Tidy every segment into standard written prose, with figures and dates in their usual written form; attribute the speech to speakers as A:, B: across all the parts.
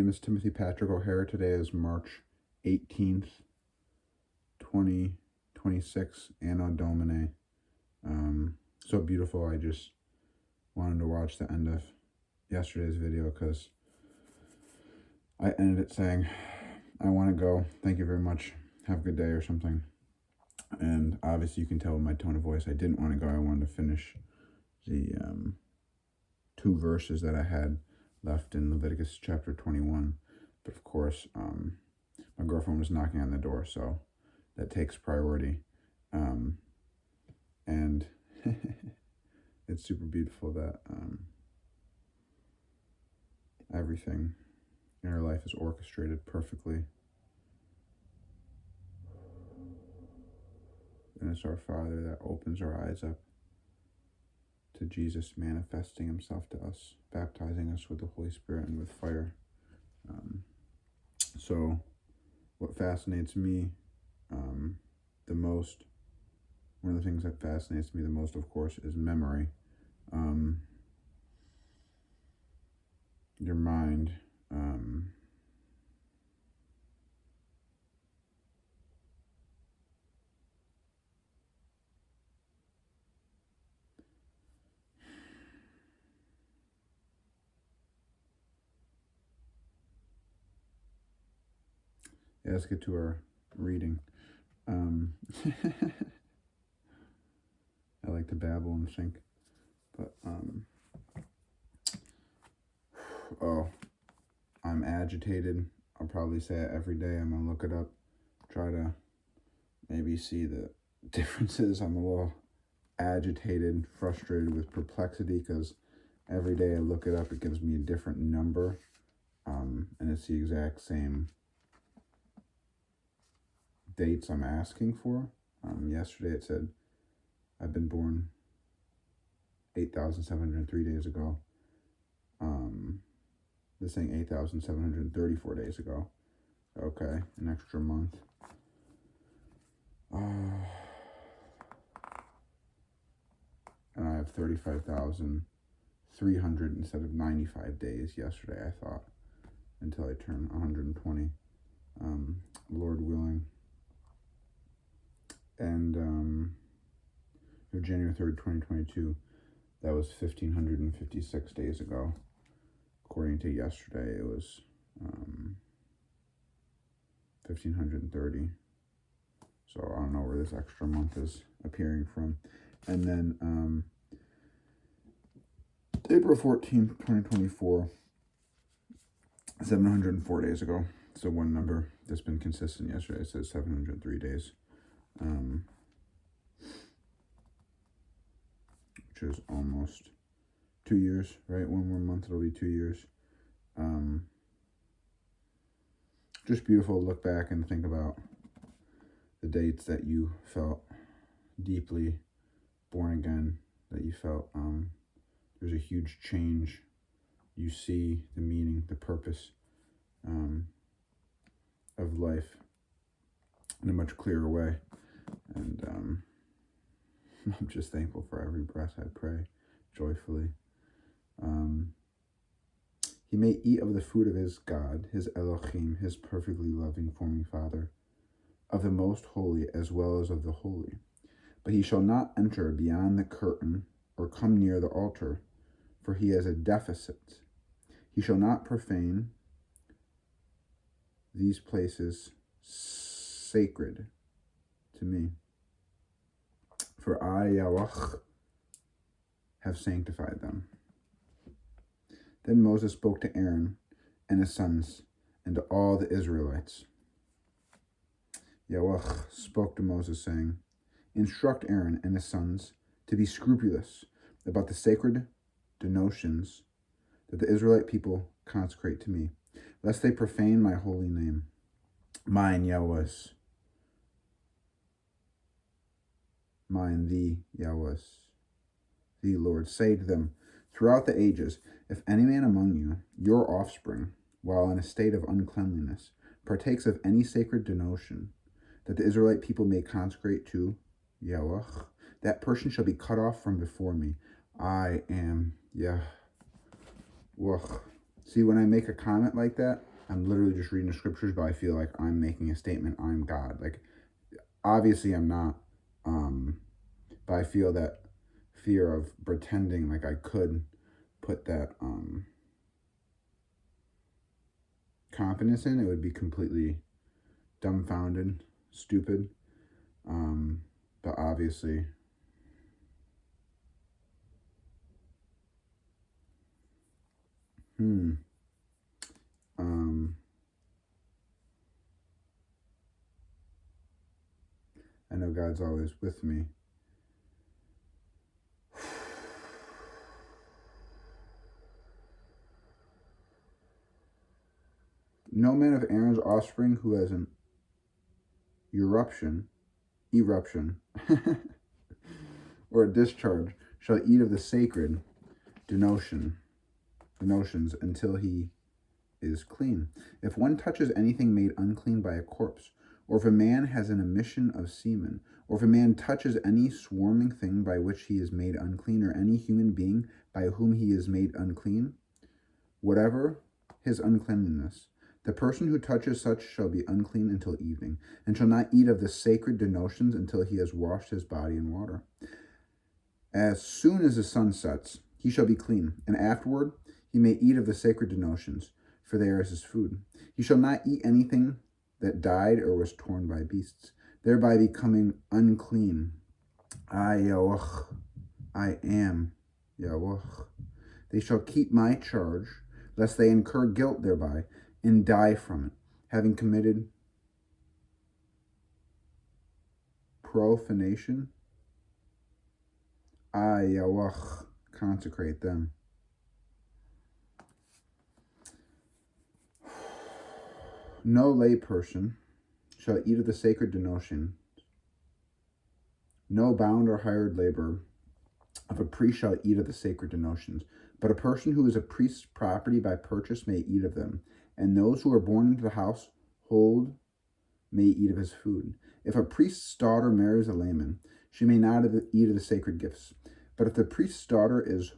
A: name is Timothy Patrick O'Hara. Today is March 18th, 2026, Anno Domini. So beautiful. I just wanted to watch the end of yesterday's video because I ended it saying, I want to go. Thank you very much. Have a good day or something. And obviously you can tell with my tone of voice, I didn't want to go. I wanted to finish the 2 verses that I had left in Leviticus chapter 21. But of course, my girlfriend was knocking on the door, so that takes priority. And it's super beautiful that everything in our life is orchestrated perfectly. And it's our Father that opens our eyes up to Jesus manifesting himself to us, baptizing us with the Holy Spirit and with fire. So what fascinates me the most, one of the things that fascinates me the most, of course, is memory. Your mind. Yeah, let's get to our reading. I like to babble and think, but I'm agitated. I'll probably say it every day. I'm gonna look it up, try to maybe see the differences. I'm a little agitated, frustrated with perplexity because every day I look it up, it gives me a different number, and it's the exact same dates I'm asking for. Yesterday it said I've been born 8,703 days ago. This saying 8,734 days ago. Okay, an extra month. And I have 35,300 instead of 95 days yesterday, I thought, until I turn 120, Lord willing. And January 3rd, 2022, that was 1,556 days ago. According to yesterday, it was 1,530. So I don't know where this extra month is appearing from. And then April 14th, 2024, 704 days ago. So one number that's been consistent yesterday. It says 703 days. Which is almost 2 years, right? One more month, it'll be 2 years. Just beautiful to look back and think about the dates that you felt deeply born again, that you felt there's a huge change. You see the meaning, the purpose of life in a much clearer way. And I'm just thankful for every breath I pray joyfully. He may eat of the food of his God, his Elohim, his perfectly loving, forming Father, of the most holy as well as of the holy. But he shall not enter beyond the curtain or come near the altar, for he has a deficit. He shall not profane these places sacred to me. For I, Yahweh, have sanctified them. Then Moses spoke to Aaron and his sons and to all the Israelites. Yahweh spoke to Moses, saying, Instruct Aaron and his sons to be scrupulous about the sacred denotions that the Israelite people consecrate to me, lest they profane my holy name. Mine, Yahweh's. Mine, thee, Yahweh's. Thee, Lord. Say to them, throughout the ages, if any man among you, your offspring, while in a state of uncleanliness, partakes of any sacred denotion that the Israelite people may consecrate to Yahweh, that person shall be cut off from before me. I am Yahweh. See, when I make a comment like that, I'm literally just reading the scriptures, but I feel like I'm making a statement. I'm God. Like, obviously I'm not, but I feel that fear of pretending like I could put that confidence in. It would be completely dumbfounded, stupid. But obviously, I know God's always with me. No man of Aaron's offspring who has an eruption, or a discharge shall eat of the sacred denotions until he is clean. If one touches anything made unclean by a corpse, or if a man has an emission of semen, or if a man touches any swarming thing by which he is made unclean, or any human being by whom he is made unclean, whatever his uncleanness, the person who touches such shall be unclean until evening, and shall not eat of the sacred denotions until he has washed his body in water. As soon as the sun sets, he shall be clean, and afterward he may eat of the sacred denotions, for they are his food. He shall not eat anything that died or was torn by beasts, thereby becoming unclean. I, Yahweh, I am Yahweh. They shall keep my charge, lest they incur guilt thereby, and die from it, having committed profanation. I, Yahweh, consecrate them. No lay person shall eat of the sacred denotion. No bound or hired laborer of a priest shall eat of the sacred denotions, but a person who is a priest's property by purchase may eat of them, and those who are born into the household may eat of his food. If a priest's daughter marries a layman, she may not eat of the sacred gifts. But if the priest's daughter is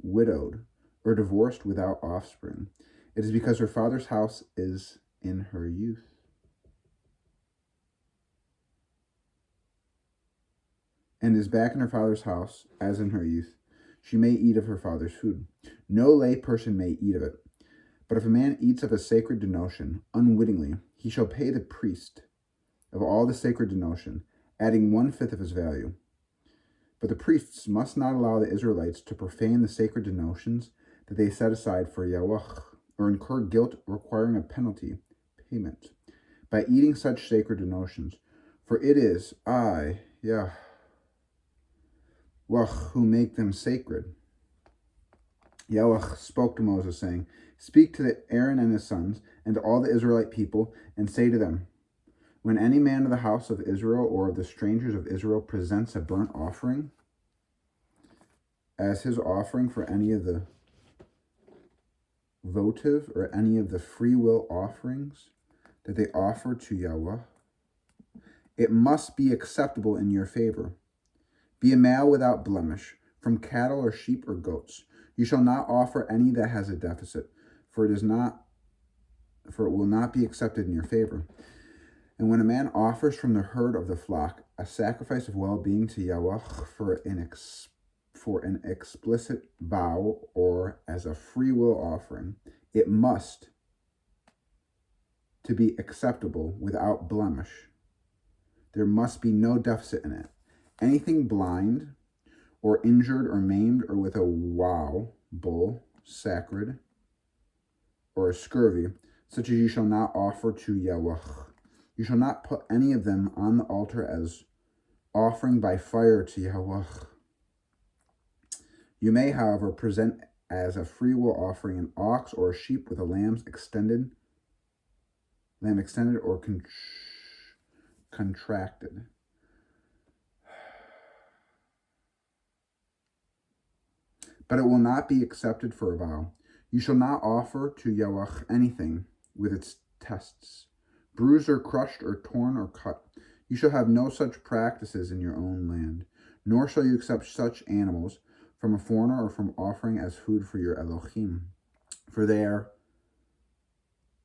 A: widowed or divorced without offspring, it is because her father's house is in her youth. And is back in her father's house as in her youth, she may eat of her father's food. No lay person may eat of it. But if a man eats of a sacred denotion unwittingly, he shall pay the priest of all the sacred denotion, adding 1/5 of his value. But the priests must not allow the Israelites to profane the sacred denotions that they set aside for Yahweh, or incur guilt requiring a penalty payment by eating such sacred denotions. For it is I, Yahweh, who make them sacred. Yahweh spoke to Moses, saying, Speak to Aaron and his sons, and to all the Israelite people, and say to them, When any man of the house of Israel or of the strangers of Israel presents a burnt offering as his offering for any of the votive or any of the free will offerings that they offer to Yahweh, it must be acceptable in your favor. Be a male without blemish, from cattle or sheep or goats. You shall not offer any that has a deficit, for it will not be accepted in your favor. And when a man offers from the herd of the flock a sacrifice of well-being to Yahweh for an explicit vow or as a free will offering, it must to be acceptable without blemish. There must be no deficit in it. Anything blind or injured or maimed or with a wow, bull, sacred, or a scurvy, such as you shall not offer to Yahweh. You shall not put any of them on the altar as offering by fire to Yahweh. You may, however, present as a freewill offering an ox or a sheep with a lamb extended or contracted. But it will not be accepted for a vow. You shall not offer to Yahweh anything with its tests, bruised or crushed or torn or cut. You shall have no such practices in your own land, nor shall you accept such animals from a foreigner or from offering as food for your Elohim, for they are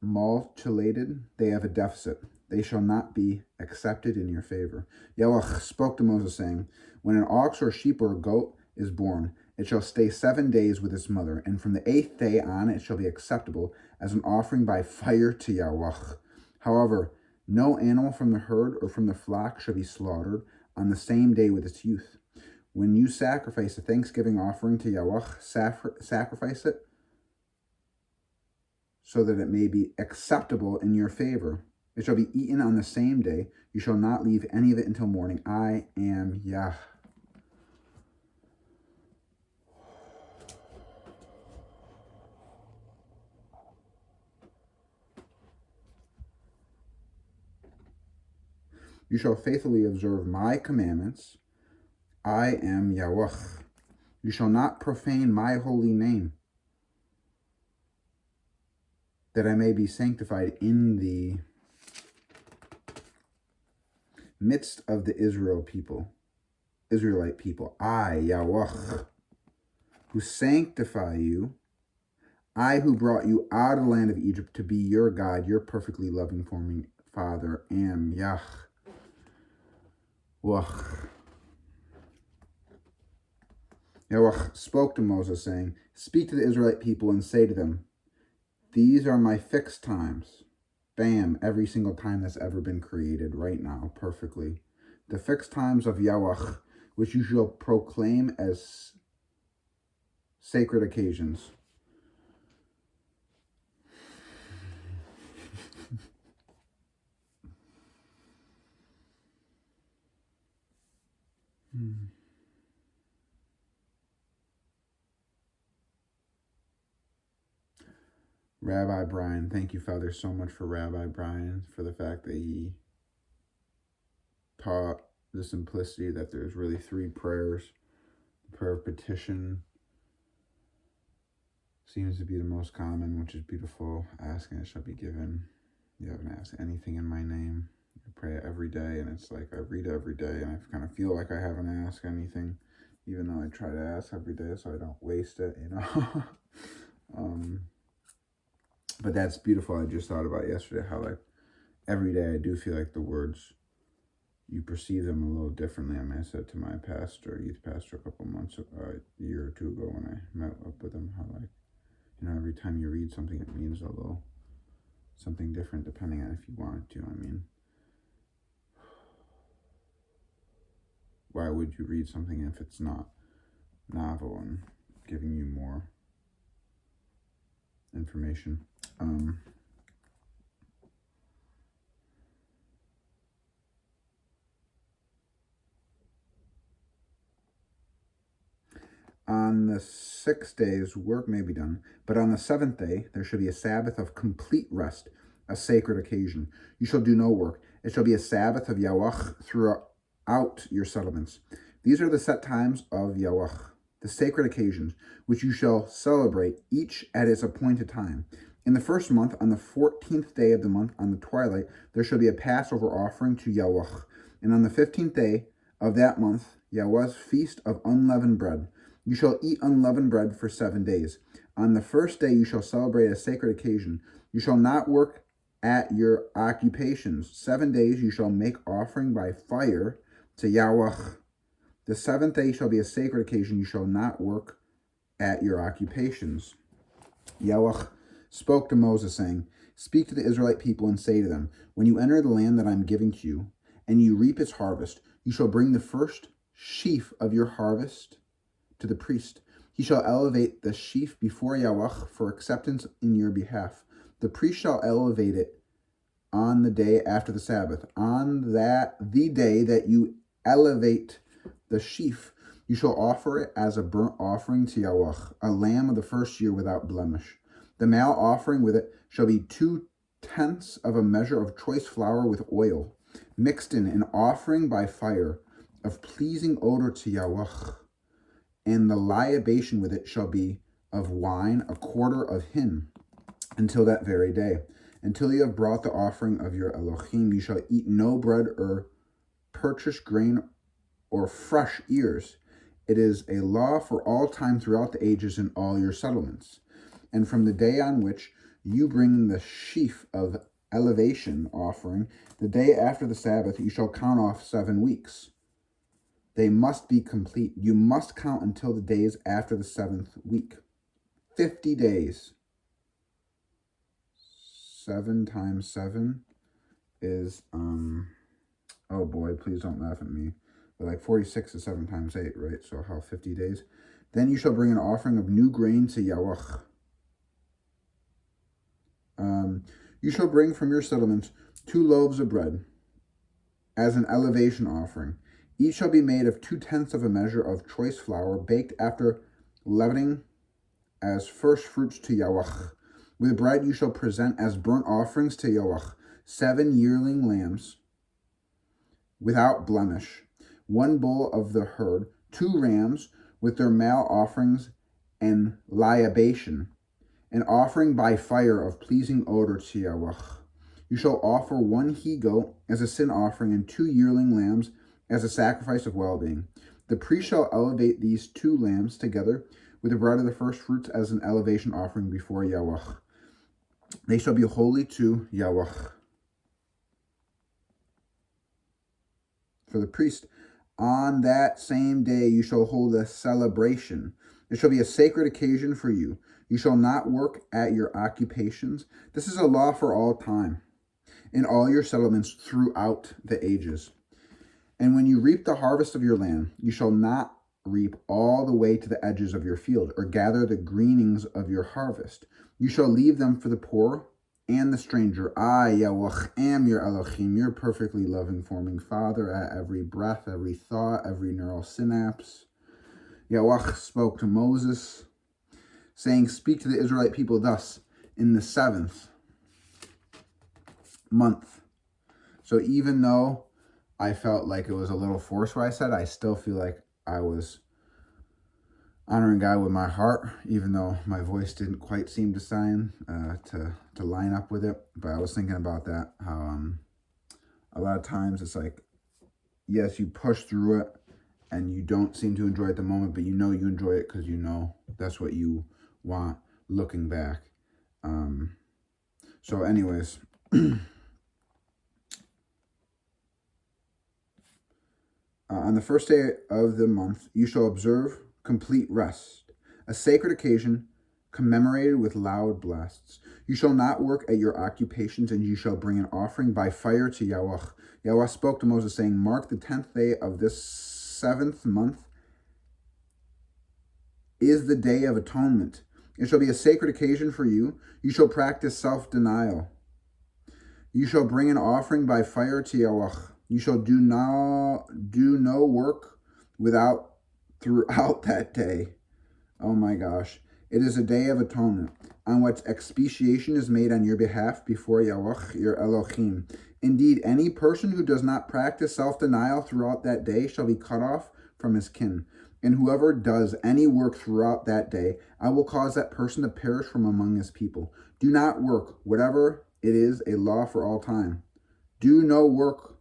A: mutilated, they have a deficit. They shall not be accepted in your favor. Yahweh spoke to Moses, saying, when an ox or sheep or a goat is born, it shall stay 7 days with its mother, and from the 8th day on it shall be acceptable as an offering by fire to Yahweh. However, no animal from the herd or from the flock shall be slaughtered on the same day with its youth. When you sacrifice a thanksgiving offering to Yahweh, sacrifice it so that it may be acceptable in your favor. It shall be eaten on the same day. You shall not leave any of it until morning. I am Yah. You shall faithfully observe my commandments. I am Yahweh. You shall not profane my holy name, that I may be sanctified in the midst of the Israelite people. I, Yahweh, who sanctify you, I who brought you out of the land of Egypt to be your God, your perfectly loving for me, Father, am Yah. Yahweh spoke to Moses, saying, speak to the Israelite people and say to them, these are my fixed times. Bam, every single time that's ever been created right now, perfectly. The fixed times of Yahweh, which you shall proclaim as sacred occasions. Rabbi Brian, thank you, Father, so much for Rabbi Brian, for the fact that he taught the simplicity that there's really 3 prayers. The prayer of petition seems to be the most common, which is beautiful. Ask and it shall be given. You haven't asked anything in my name. I pray it every day, and it's like I read it every day, and I kind of feel like I haven't asked anything, even though I try to ask every day so I don't waste it, you know. But that's beautiful. I just thought about yesterday how, like, every day I do feel like the words, you perceive them a little differently. I mean, I said to my pastor, youth pastor, a couple months, a year or 2 ago when I met up with him, how, like, you know, every time you read something, it means a little something different depending on if you want it to. I mean, why would you read something if it's not novel and giving you more information? On the 6 days, work may be done, but on the 7th day, there shall be a Sabbath of complete rest, a sacred occasion. You shall do no work. It shall be a Sabbath of Yahweh throughout your settlements. These are the set times of Yahweh, the sacred occasions, which you shall celebrate, each at its appointed time. In the 1st month, on the 14th day of the month, on the twilight, there shall be a Passover offering to Yahweh. And on the 15th day of that month, Yahweh's feast of unleavened bread. You shall eat unleavened bread for 7 days. On the 1st day you shall celebrate a sacred occasion. You shall not work at your occupations. 7 days you shall make offering by fire to Yahweh. The 7th day shall be a sacred occasion. You shall not work at your occupations. Yahweh spoke to Moses, saying, speak to the Israelite people and say to them, when you enter the land that I am giving to you, and you reap its harvest, you shall bring the first sheaf of your harvest to the priest. He shall elevate the sheaf before Yahweh for acceptance in your behalf. The priest shall elevate it on the day after the Sabbath. On the day that you elevate the sheaf, you shall offer it as a burnt offering to Yahweh, a lamb of the 1st year without blemish. The male offering with it shall be 2/10 of a measure of choice flour with oil, mixed in an offering by fire of pleasing odor to Yahweh. And the libation with it shall be of wine, 1/4 of hin, until that very day. Until you have brought the offering of your Elohim, you shall eat no bread or purchase grain or fresh ears. It is a law for all time throughout the ages in all your settlements. And from the day on which you bring the sheaf of elevation offering. The day after the Sabbath, you shall count off 7 weeks. They must be complete. You must count until the days after the 7th week. 50 days. 7 times 7 is, oh boy, please don't laugh at me. But like 46 is 7 times 8, right? So how 50 days? Then you shall bring an offering of new grain to Yahweh. You shall bring from your settlements 2 loaves of bread as an elevation offering. Each shall be made of 2/10 of a measure of choice flour, baked after leavening as first fruits to Yahweh. With bread you shall present as burnt offerings to Yahweh 7 yearling lambs without blemish, 1 bull of the herd, 2 rams with their male offerings and libation, an offering by fire of pleasing odor to Yahweh. You shall offer 1 he-goat as a sin offering and 2 yearling lambs as a sacrifice of well-being. The priest shall elevate these 2 lambs together with the bread of the first fruits as an elevation offering before Yahweh. They shall be holy to Yahweh. For the priest, on that same day you shall hold a celebration. It shall be a sacred occasion for you. You shall not work at your occupations. This is a law for all time, in all your settlements throughout the ages. And when you reap the harvest of your land, you shall not reap all the way to the edges of your field, or gather the greenings of your harvest. You shall leave them for the poor and the stranger. I, Yahweh, am your Elohim, your perfectly loving, forming Father at every breath, every thought, every neural synapse. Yahweh spoke to Moses, saying, speak to the Israelite people thus, in the 7th month. So even though I felt like it was a little forced what I said, I still feel like I was honoring God with my heart, even though my voice didn't quite seem to to line up with it. But I was thinking about that, how a lot of times it's like, yes, you push through it and you don't seem to enjoy it at the moment, but you know you enjoy it because you know that's what you want looking back. So anyways, on the first day of the month, you shall observe complete rest, a sacred occasion commemorated with loud blasts. You shall not work at your occupations, and you shall bring an offering by fire to Yahweh. Yahweh spoke to Moses, saying, mark the 10th day of this 7th month is the day of atonement. It shall be a sacred occasion for you. You shall practice self-denial. You shall bring an offering by fire to Yahweh. You shall do no work throughout that day. Oh my gosh. It is a day of atonement, on which expiation is made on your behalf before Yahweh, your Elohim. Indeed, any person who does not practice self-denial throughout that day shall be cut off from his kin. And whoever does any work throughout that day, I will cause that person to perish from among his people. Do not work, whatever it is, a law for all time. Do no work,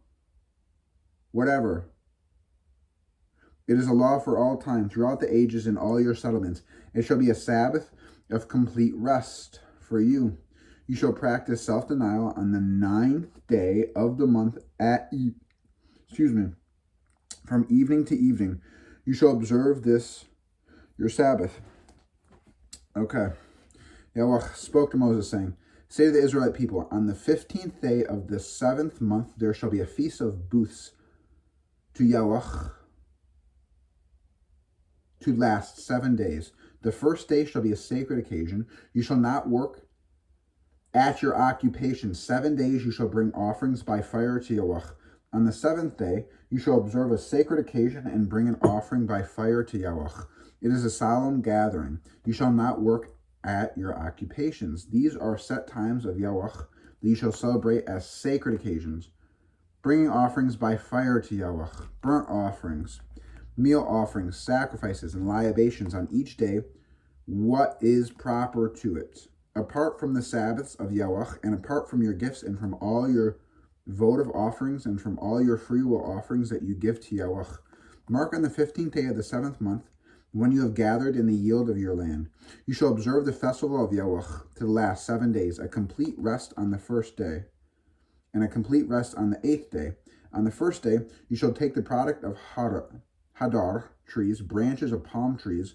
A: whatever. It is a law for all time, throughout the ages in all your settlements. It shall be a Sabbath of complete rest for you. You shall practice self-denial on the 9th day of the month from evening to evening. You shall observe this, your Sabbath. Okay. Yahweh spoke to Moses, saying, say to the Israelite people, on the 15th day of the 7th month, there shall be a feast of booths to Yahweh, to last 7 days. The first day shall be a sacred occasion. You shall not work at your occupation. 7 days you shall bring offerings by fire to Yahweh. On the 7th day you shall observe a sacred occasion and bring an offering by fire to Yahweh. It is a solemn gathering. You shall not work at your occupations. These are set times of Yahweh that you shall celebrate as sacred occasions, bringing offerings by fire to Yahweh, burnt offerings, meal offerings, sacrifices, and libations on each day, what is proper to it. Apart from the Sabbaths of Yahweh, and apart from your gifts, and from all your votive offerings, and from all your freewill offerings that you give to Yahweh. Mark on the 15th day of the 7th month when you have gathered in the yield of your land. You shall observe the festival of Yahweh to last 7 days, a complete rest on the first day, and a complete rest on the 8th day. On the first day, you shall take the product of hadar trees, branches of palm trees,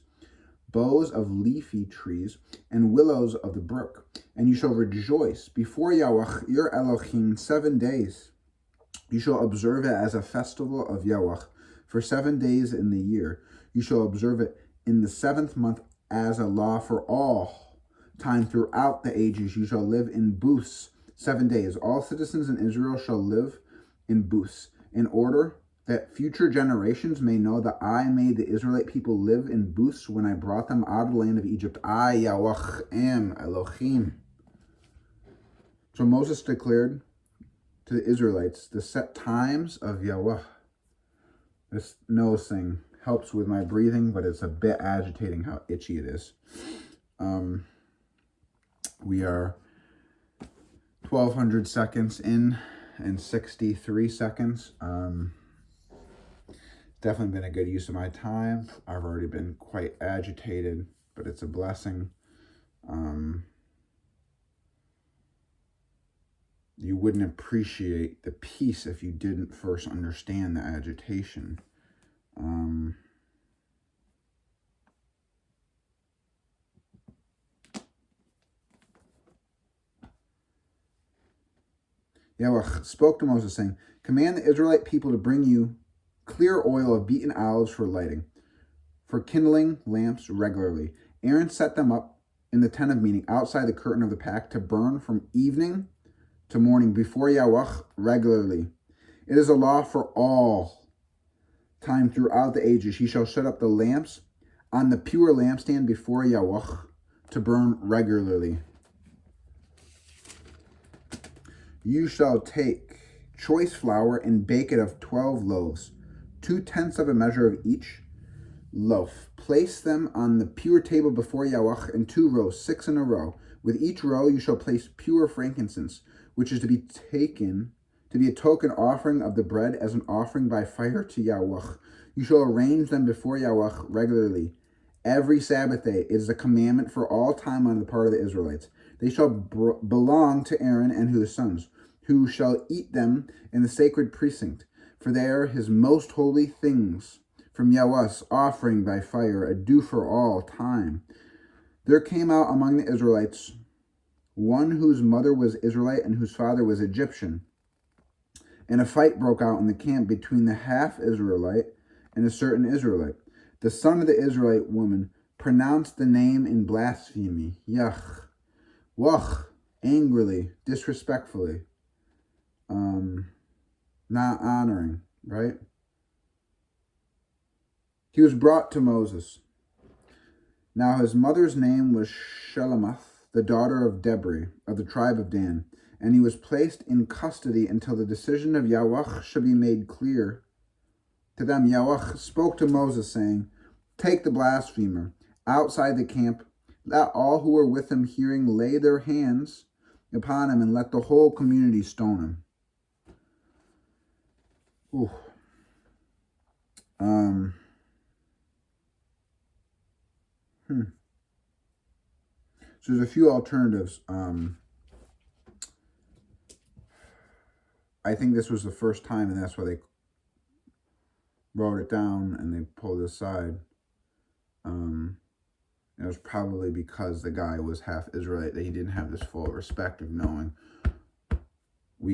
A: boughs of leafy trees, and willows of the brook, and you shall rejoice before Yahweh your Elohim 7 days. You shall observe it as a festival of Yahweh for 7 days in the year. You shall observe it in the 7th month as a law for all time throughout the ages. You shall live in booths 7 days. All citizens in Israel shall live in booths, in order that future generations may know that I made the Israelite people live in booths when I brought them out of the land of Egypt. I, Yahweh, am Elohim. So Moses declared to the Israelites the set times of Yahweh. This nose thing helps with my breathing, but it's a bit agitating how itchy it is. We are 1,200 seconds in and 63 seconds. Definitely been a good use of my time. I've already been quite agitated, but it's a blessing. You wouldn't appreciate the peace if you didn't first understand the agitation. Yahweh spoke to Moses, saying, command the Israelite people to bring you clear oil of beaten olives for lighting, for kindling lamps regularly. Aaron set them up in the tent of meeting outside the curtain of the pack to burn from evening to morning before Yahweh regularly. It is a law for all time throughout the ages. He shall set up the lamps on the pure lampstand before Yahweh to burn regularly. You shall take choice flour and bake it of 12 loaves, 2/10 of a measure of each loaf. Place them on the pure table before Yahweh in 2 rows, 6 in a row. With each row you shall place pure frankincense, which is to be taken to be a token offering of the bread as an offering by fire to Yahweh. You shall arrange them before Yahweh regularly. Every Sabbath day, it is a commandment for all time on the part of the Israelites. They shall belong to Aaron and his sons, who shall eat them in the sacred precinct, for they are his most holy things. From Yahweh's offering by fire, a due for all time. There came out among the Israelites one whose mother was Israelite and whose father was Egyptian. And a fight broke out in the camp between the half-Israelite and a certain Israelite. The son of the Israelite woman pronounced the name in blasphemy, Yahweh, angrily, disrespectfully, not honoring, right? He was brought to Moses. Now his mother's name was Shelomoth, the daughter of Debri, of the tribe of Dan, and he was placed in custody until the decision of Yahweh should be made clear to them. Yahweh spoke to Moses, saying, take the blasphemer outside the camp, let all who were with him hearing lay their hands upon him, and let the whole community stone him. Ooh. So there's a few alternatives. I think this was the first time, and that's why they wrote it down and they pulled it aside. It was probably because the guy was half Israelite that he didn't have this full respect of knowing